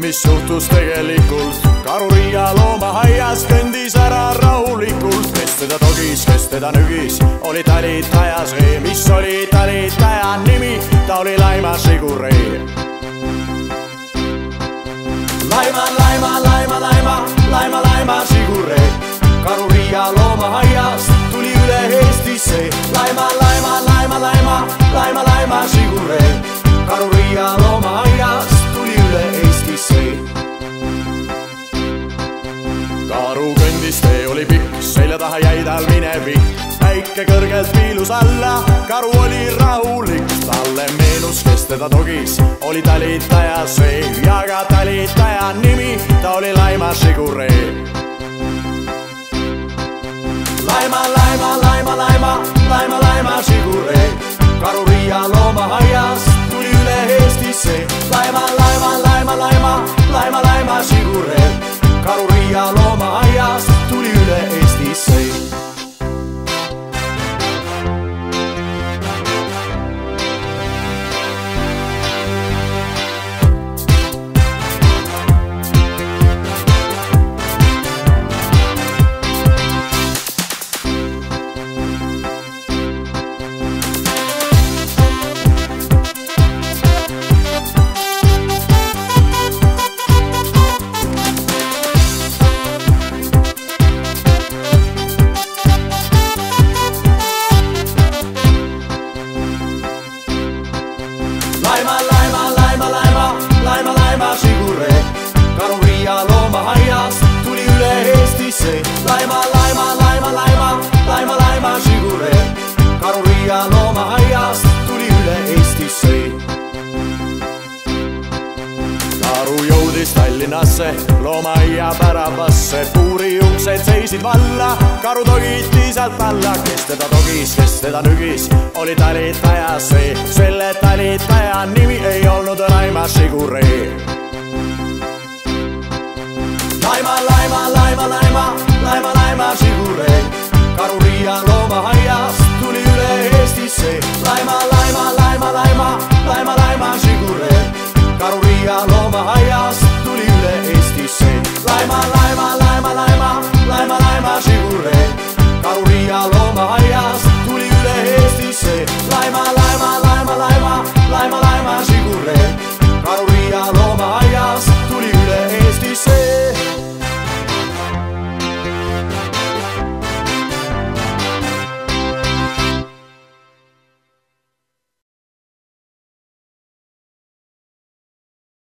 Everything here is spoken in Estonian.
mis juhtus tegelikult? Karu Riia loomaaias kõndis ära rahulikult. Kes teda togis, kes teda nügis, oli talitaja see. Mis oli talitaja nimi? Ta oli Laima Siguree. Laima, Laima, Laima, Laima, Laima, Laima Siguree. Karu Riia loomaaiast tuli üle Eestisse. Laima, Laima, Laima, Laima, Laima, Laima Siguree. Karu Riia loomaaiast tuli üle Eestisse. Karu kõndis, tee oli pikk, selja taha jäi tal minevik. Päike kõrgelt viilus alla, karu oli rahulik. Talle meenus, kes teda togis, oli talitaja see. Ja ka talitaja nimi, ta oli Laima Siguree. Laima, Laima, Laima, Laima, Laima, Laima Siguree. Karu Riia loomaaiast tuli üle Eestisse. Laima, Laima, Laima, Laima, Laima, Laima Siguree. Karu Riia loomaaiast tuli üle Eestisse. Laima, Laima, Laima, Laima, Laima, Laima Siguree. Karu Riia loomaaiast tuli üle Eestisse. Laima, Laima, Laima, Laima, Laima, Laima Siguree. Karu Riia loomaaiast tuli üle Eestisse. Karu jõudis Tallinnasse, loomaaia väravasse. Puuri uksed seisid valla, karu togiti sealt alla. Kes teda togis, kes teda nügis, oli talitaja see. Selle talitaja nimi ei olnud Laima Siguree. Laima, Laima, Laima, Laima, Laima, Laima Siguree. Karu Riia loomaaias